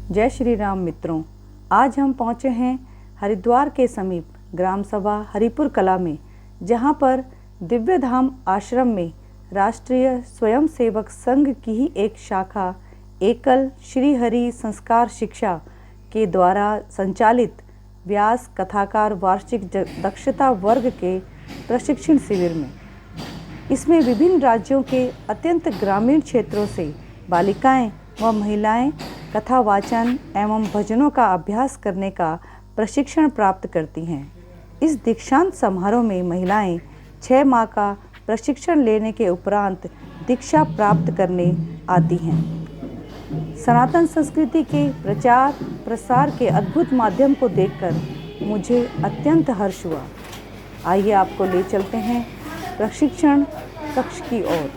जय श्री राम मित्रों, आज हम पहुँचे हैं हरिद्वार के समीप ग्राम सभा हरिपुर कला में, जहाँ पर दिव्य धाम आश्रम में राष्ट्रीय स्वयंसेवक संघ की ही एक शाखा एकल श्री हरि संस्कार शिक्षा के द्वारा संचालित व्यास कथाकार वार्षिक दक्षता वर्ग के प्रशिक्षण शिविर में। इसमें विभिन्न राज्यों के अत्यंत ग्रामीण क्षेत्रों से बालिकाएं व महिलाएं कथा वाचन एवं भजनों का अभ्यास करने का प्रशिक्षण प्राप्त करती हैं। इस दीक्षांत समारोह में महिलाएं 6 माह का प्रशिक्षण लेने के उपरांत दीक्षा प्राप्त करने आती हैं। सनातन संस्कृति के प्रचार प्रसार के अद्भुत माध्यम को देखकर मुझे अत्यंत हर्ष हुआ। आइए आपको ले चलते हैं प्रशिक्षण कक्ष की ओर।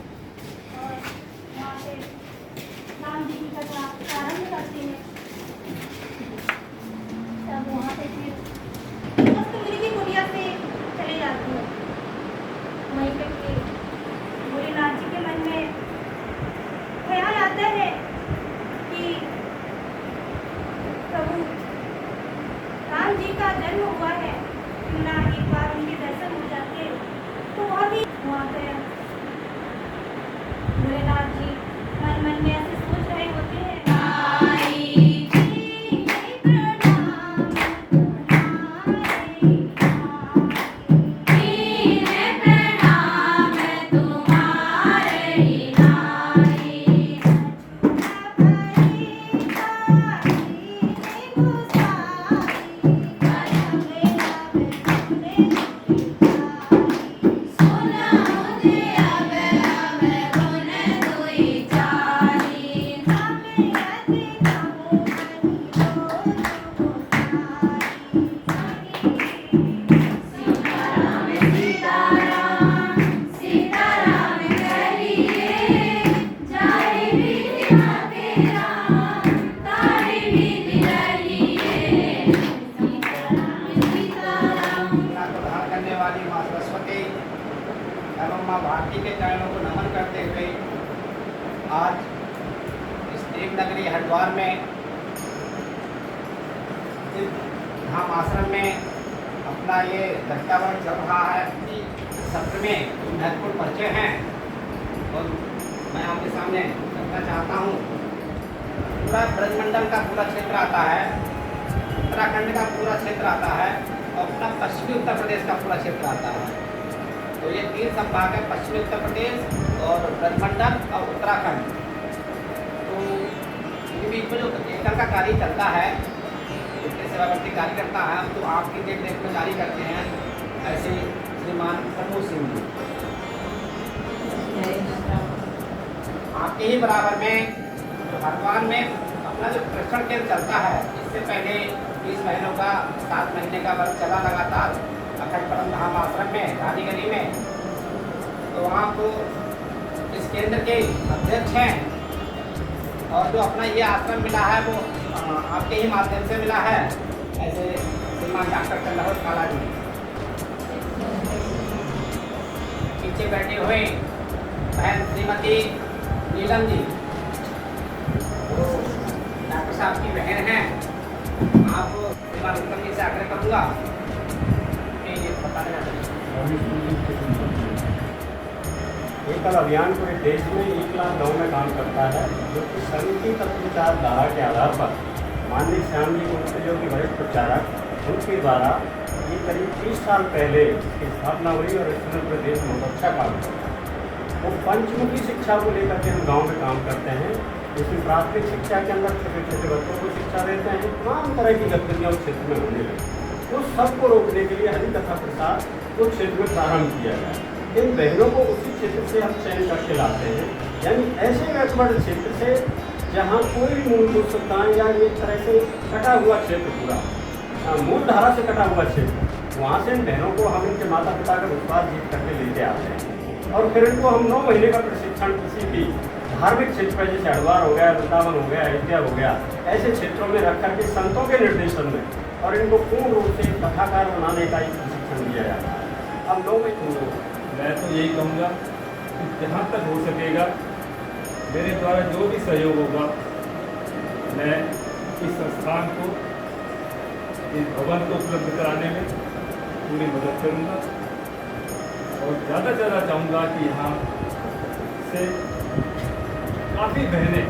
जन्म हुआ है, ना एक बार उनके दर्शन हो जाते तो बहुत ही वहाँ पे भोलेनाथ जी मन मन में ऐसे सोच रहे होते हैं। एवं माँ भारती के चरणों को नमन करते हुए आज इस देवनगरी हरिद्वार में धाम आश्रम में अपना ये दक्षावरण चल रहा है। सत्र में महत्वपूर्ण परिचय हैं और मैं आपके सामने रखना चाहता हूँ। पूरा ब्रजमंडल का पूरा क्षेत्र आता है, उत्तराखंड का पूरा क्षेत्र आता है और अपना पश्चिमी उत्तर प्रदेश का पूरा क्षेत्र आता है। तो ये 3 संभाग है, पश्चिमी उत्तर प्रदेश और ब्रजमंडल और उत्तराखंड। तो इनके बीच में जो एकल का कार्य चलता है, इसके सेवावर्ती कार्य करता है, तो आपकी देख रेख में कार्य करते हैं ऐसे श्रीमान प्रमोद सिंह जी। आपके ही बराबर में हरिद्वार में अपना जो प्रशिक्षण केंद्र चलता है, इससे पहले 20 महीनों का 7 महीने का वर्ग चला लगातार अखंड परम धाम आश्रम में रानीगंज में। तो वहाँ को इस केंद्र के अध्यक्ष हैं और जो अपना ये आश्रम मिला है वो आपके ही माध्यम से मिला है, ऐसे श्रीमान डॉक्टर चंद्रभूष काला जी। पीछे बैठे हुए बहन श्रीमती नीलम जी, तो डॉक्टर साहब की बहन हैं। आप श्रीमान उत्तम जी से आग्रह करूँगा एकल अभियान पूरे देश में 1 लाख गाँव में काम करता है, जो कि संघ की तत्व विचारधारा के आधार पर माननीय श्याम जी गुप्ता जो कि वरिष्ठ प्रचारक, उनके द्वारा ये करीब 30 साल पहले इसकी स्थापना हुई और इसमें पूरे देश में बहुत अच्छा काम किया। वो पंचमुखी शिक्षा को लेकर के हम गाँव में काम करते हैं, जिसमें प्राथमिक शिक्षा के अंदर छोटे छोटे बच्चों को शिक्षा देते हैं। तमाम तरह की गतिविधियाँ उस क्षेत्र में होने लगी। उस सबको रोकने के लिए हरि कथा प्रसार उस क्षेत्र में प्रारंभ किया गया। इन बहनों को उसी क्षेत्र से हम चयन करके लाते हैं, यानी ऐसे बैकवर्ड क्षेत्र से जहाँ कोई मूलभूत सुविधाएं या एक तरह से कटा हुआ क्षेत्र, पूरा मूल धारा से कटा हुआ क्षेत्र, वहाँ से इन बहनों को हम इनके माता पिता का विश्वास जीत करके लेते आते हैं। और फिर इनको हम 9 महीने का प्रशिक्षण किसी भी धार्मिक क्षेत्र पर, जैसे हरिद्वार हो गया, वृंदावन हो गया, अयोध्या हो गया, ऐसे क्षेत्रों में रख करके संतों के निर्देशन में और इनको पूर्ण रूप से कथाकार बनाने का ही प्रशिक्षण दिया जाता है। अब 9 महीने मैं तो यही कहूँगा कि जहाँ तक हो सकेगा मेरे द्वारा जो भी सहयोग होगा मैं इस संस्थान को, इस भवन को उपलब्ध कराने में पूरी मदद करूंगा और ज़्यादा से ज़्यादा चाहूँगा कि यहाँ से काफ़ी बहनें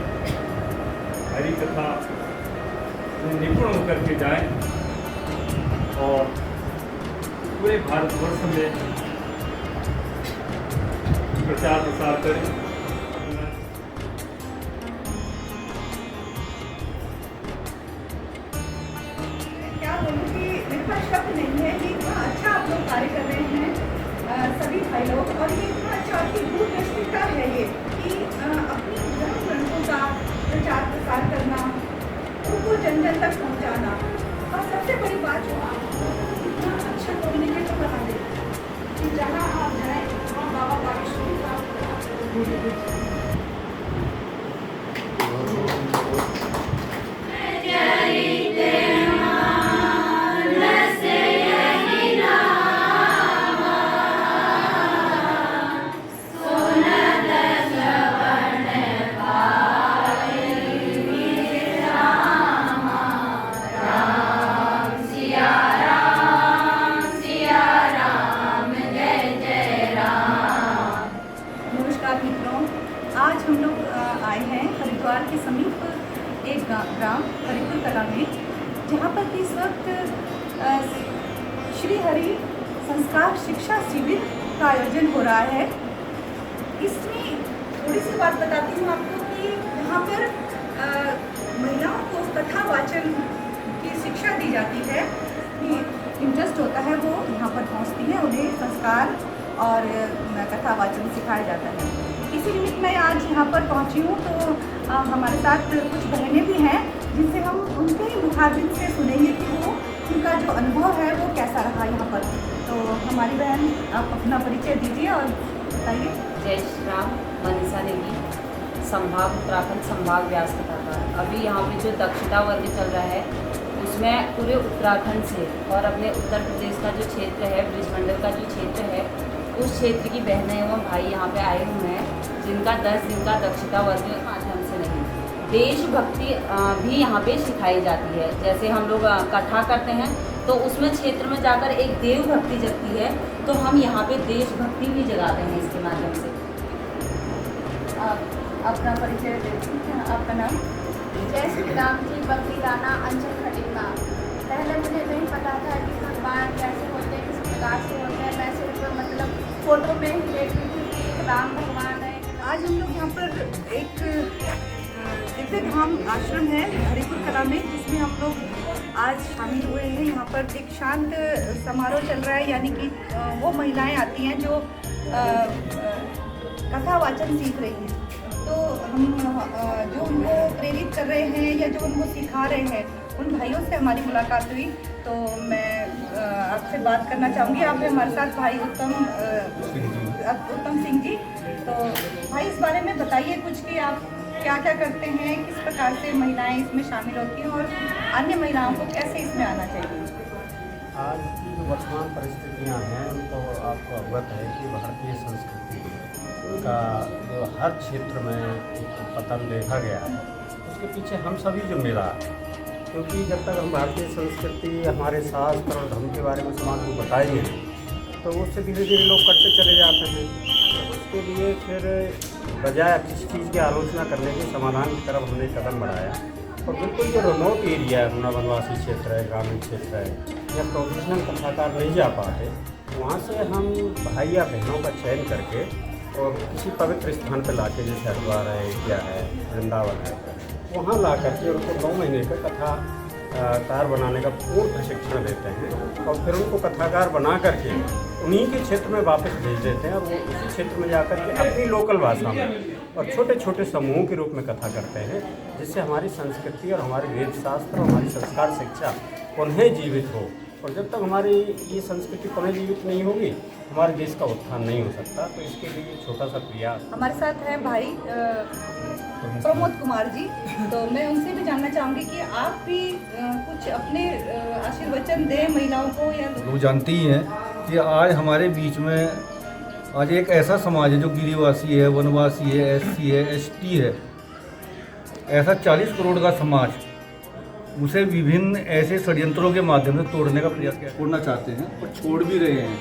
हरी कथा में निपुण होकर के जाएं और पूरे भारतवर्ष में प्रचार प्रसार करें। क्या बोलूँ कि मेरे पास शब्द नहीं है कि इतना अच्छा आप लोग कार्य कर रहे हैं सभी भाई लोग, और ये इतना अच्छा आपकी दूरदर्शिता है ये कि अपनी धर्म ग्रंथों का प्रचार प्रसार करना, उनको जन जन तक पहुँचाना, और सबसे बड़ी बात जो आप इतना अच्छा कम्युनिकेटर बना दे कि जहाँ आप जाएँ वहाँ बाबा बागेश्वरी का आज हम लोग आए हैं हरिद्वार के समीप एक ग्राम हरिपुर कला में, जहाँ पर कि इस वक्त श्री हरि संस्कार शिक्षा शिविर का आयोजन हो रहा है। इसमें थोड़ी सी बात बताती हूँ आपको कि यहाँ पर महिलाओं को कथा वाचन की शिक्षा दी जाती है। इंटरेस्ट होता है वो यहाँ पर पहुँचती है, उन्हें संस्कार और कथा वाचन सिखाया जाता है। इसी निमित्त मैं आज यहाँ पर पहुँची हूँ, तो हमारे साथ कुछ बहनें भी हैं जिनसे हम उनके ही मुखाबिन से सुनेंगे कि वो उनका जो अनुभव है वो कैसा रहा यहाँ पर। तो हमारी बहन, आप अपना परिचय दीजिए और बताइए। जय श्री राम। मनीषा देवी, संभाग उत्तराखंड संभाग व्यास कथाकार। अभी यहाँ पे जो दक्षता वर्ग चल रहा है उसमें पूरे उत्तराखंड से और अपने उत्तर प्रदेश का जो क्षेत्र है, ब्रिजमंडल का जो क्षेत्र है, उस क्षेत्र की बहनें एवं भाई यहाँ पे आए हुए हैं, जिनका 10 दिन का दक्षता वर्ग के माध्यम से नहीं, देशभक्ति भी यहाँ पे सिखाई जाती है। जैसे हम लोग कथा करते हैं तो उसमें क्षेत्र में जाकर एक देवभक्ति जगती है, तो हम यहाँ पे देशभक्ति भी जगाते हैं इसके माध्यम से। अपना परिचय दीजिए, आपका नाम? जय श्री राम जी। बकरी राना, अंचल खटिका। पहले मुझे नहीं पता था कि भगवान कैसे होते हैं, किस प्रकार से होते हैं। मैं सिर्फ मतलब फोटो में ही देखती थी कि एक राम भगवान है। आज हम लोग यहाँ पर एक दिव्य धाम आश्रम है हरिपुर कला में, जिसमें हम लोग आज शामिल हुए हैं। यहाँ पर एक शांत समारोह चल रहा है, यानी कि वो महिलाएं आती हैं जो कथा वाचन सीख रही हैं। तो हम जो उनको प्रेरित कर रहे हैं या जो उनको सिखा रहे हैं, उन भाइयों से हमारी मुलाकात हुई। तो मैं आपसे बात करना चाहूँगी। आप हैं हमारे साथ भाई उत्तम सिंह जी। तो भाई, इस बारे में बताइए कुछ कि आप क्या क्या करते हैं, किस प्रकार से महिलाएं इसमें शामिल होती हैं और अन्य महिलाओं को कैसे इसमें आना चाहिए। आज की जो वर्तमान परिस्थितियाँ हैं उनको आपको अवगत है कि भारतीय संस्कृति का जो हर क्षेत्र में एक पतन देखा गया है, उसके पीछे हम सभी जिम्मेदार हैं। क्योंकि जब तक हम भारतीय संस्कृति, हमारे शास्त्र और धर्म के बारे में समाज को बताएंगे तो उससे धीरे धीरे लोग कटते चले जाते हैं। तो उसके लिए फिर बजाय किसी चीज़ की आलोचना करने के समाधान की तरफ हमने कदम बढ़ाया। और बिल्कुल जो रिमोट एरिया है, अपना वनवासी क्षेत्र है, ग्रामीण क्षेत्र है, या प्रोफेशनल कथाकार नहीं जा पाते, वहाँ से हम भाई या बहनों का चयन करके और किसी पवित्र स्थान पर लाके, जैसे हरिद्वार है, क्या है, वृंदावन है, वहाँ ला करके उनको 9 महीने का कथाकार बनाने का पूर्ण प्रशिक्षण देते हैं। और फिर उनको कथाकार बना करके उन्हीं के क्षेत्र में वापस भेज देते हैं, और वो उसी क्षेत्र में जाकर के अपनी लोकल भाषा में और छोटे छोटे समूहों के रूप में कथा करते हैं, जिससे हमारी संस्कृति और हमारे वेद शास्त्र और हमारी संस्कार शिक्षा पुनः जीवित हो। और जब तक हमारी ये संस्कृति पुनः जीवित नहीं होगी, हमारे देश का उत्थान नहीं हो सकता। तो इसके लिए छोटा सा प्रयास। हमारे साथ हैं भाई प्रमोद कुमार जी। तो मैं उनसे भी जानना चाहूँगी कि आप भी कुछ अपने आशीर्वचन दें महिलाओं को। या लोग जानती ही हैं कि आज हमारे बीच में आज एक ऐसा समाज है जो गिरिवासी है, वनवासी है, SC है, ST है, ऐसा 40 करोड़ का समाज उसे विभिन्न ऐसे षड्यंत्रों के माध्यम से तोड़ने का प्रयास किया, छोड़ना चाहते हैं और छोड़ भी रहे हैं,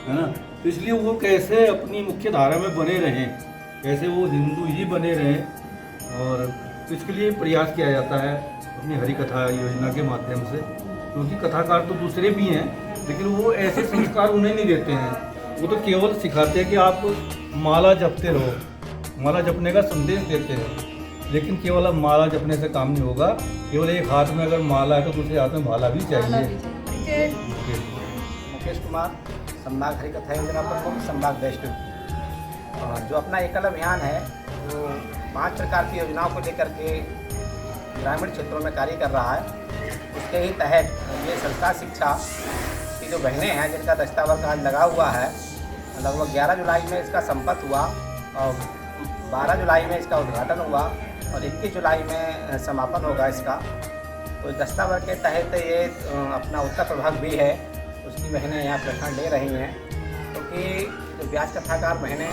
है ना। तो इसलिए वो कैसे अपनी मुख्य धारा में बने रहें, कैसे वो हिंदू ही बने रहें, और तो इसके लिए प्रयास किया जाता है अपनी हरि कथा योजना के माध्यम से। क्योंकि कथाकार तो दूसरे भी हैं, लेकिन वो ऐसे संस्कार उन्हें नहीं देते हैं, वो तो केवल सिखाते हैं कि आप माला जपते रहो, माला जपने का संदेश देते हैं। लेकिन केवल अब माला जपने से काम नहीं होगा, केवल एक हाथ में अगर माला है तो दूसरे हाथ में भाला भी चाहिए। मुकेश कुमार, संभाग हरि कथा योजना प्रमुख, संभाग वेस्ट। जो अपना एकल अभियान है वो 5 प्रकार की योजनाओं को लेकर के ग्रामीण क्षेत्रों में कार्य कर रहा है। उसके ही तहत ये संस्कार शिक्षा की जो बहनें हैं जिनका दस्ता वर्ग आज लगा हुआ है, लगभग 11 जुलाई में इसका संपन्न हुआ और 12 जुलाई में इसका उद्घाटन हुआ और 21 जुलाई में समापन होगा इसका। तो दस्ता वर्ग के तहत ये अपना उत्तर प्रभाग भी है, उसकी बहनें यहाँ प्रशिक्षण ले रही हैं। क्योंकि जो व्यास कथाकार बहनें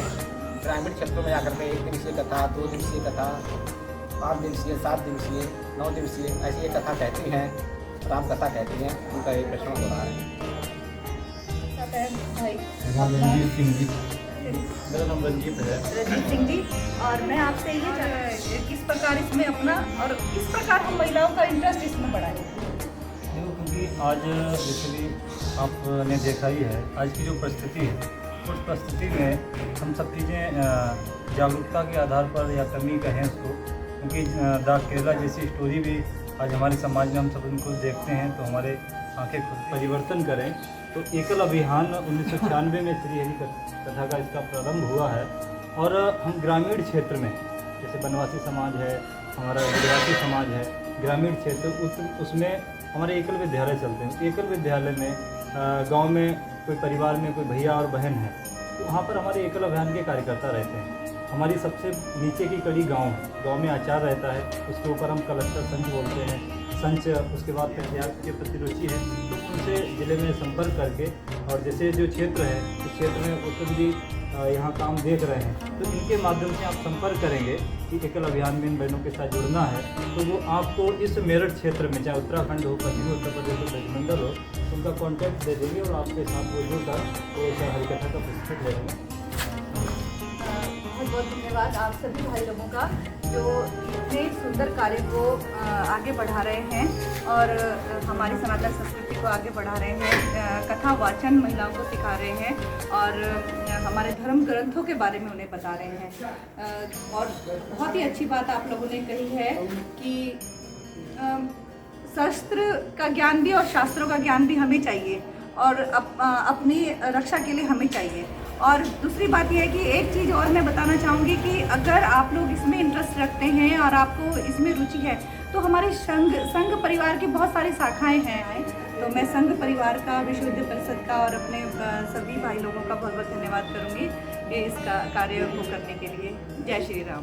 ग्रामीण क्षेत्रों में जाकर के 1 दिवसीय कथा, 2 दिवसीय कथा, 5 दिवसीय, 7 दिवसीय, 9 दिवसीय ऐसी ये कथा कहती हैं, राम कथा कहती हैं, उनका एक प्रशिक्षण हो रहा है। रणजीत सिंह जी, मेरा नाम रंजीत है। रंजीत सिंह जी, और मैं आपसे ये जानना किस प्रकार इसमें अपना और किस प्रकार हम महिलाओं का इंटरेस्ट इसमें बढ़ाएं। क्योंकि आज बेसिकली आपने देखा ही है आज की जो परिस्थिति है, उस परिस्थिति में हम सब चीज़ें जागरूकता के आधार पर या कमी कहें उसको, क्योंकि द केरला जैसी स्टोरी भी आज हमारे समाज में हम सब उनको देखते हैं तो हमारे आंखें खुद परिवर्तन करें। तो एकल अभियान 1996 में श्री हरि कथा का इसका प्रारंभ हुआ है और हम ग्रामीण क्षेत्र में जैसे बनवासी समाज है, हमारा आदिवासी समाज है, ग्रामीण क्षेत्र उसमें हमारे एकल विद्यालय चलते हैं। एकल विद्यालय में गांव में कोई परिवार में कोई भैया और बहन है तो वहाँ पर हमारे एकल अभियान के कार्यकर्ता रहते हैं। हमारी सबसे नीचे की कड़ी गांव है, गांव में आचार रहता है, उसके ऊपर हम कलेक्टर संच बोलते हैं, संच उसके बाद पंचायत के प्रति रुचि है तो उनसे ज़िले में संपर्क करके, और जैसे जो क्षेत्र है उस क्षेत्र में उत्तर जी यहाँ काम देख रहे हैं तो इनके माध्यम से आप संपर्क करेंगे कि एकल अभियान में इन बहनों के साथ जुड़ना है तो वो आपको इस मेरठ क्षेत्र में चाहे उत्तराखंड हो, पश्चिमी उत्तर प्रदेश हो, ब्रजमंडल हो, उनका कॉन्टैक्ट दे देंगे और आपके साथ वो जुड़कर वो हरिकथा का प्रशिक्षण ले लेंगे। बहुत बहुत धन्यवाद आप सभी भाई लोगों का जो इतने सुंदर कार्य को आगे बढ़ा रहे हैं और हमारी सनातन संस्कृति को आगे बढ़ा रहे हैं, कथा वाचन महिलाओं को सिखा रहे हैं और हमारे धर्म ग्रंथों के बारे में उन्हें बता रहे हैं। और बहुत ही अच्छी बात आप लोगों ने कही है कि शस्त्र का ज्ञान भी और शास्त्रों का ज्ञान भी हमें चाहिए और अपनी रक्षा के लिए हमें चाहिए। और दूसरी बात यह है कि एक चीज़ और मैं बताना चाहूँगी कि अगर आप लोग इसमें इंटरेस्ट रखते हैं और आपको इसमें रुचि है तो हमारे संघ परिवार की बहुत सारी शाखाएं हैं। तो मैं संघ परिवार का, विश्व विद्या परिषद का और अपने सभी भाई लोगों का बहुत बहुत धन्यवाद करूँगी ये इसका कार्य को करने के लिए। जय श्री राम।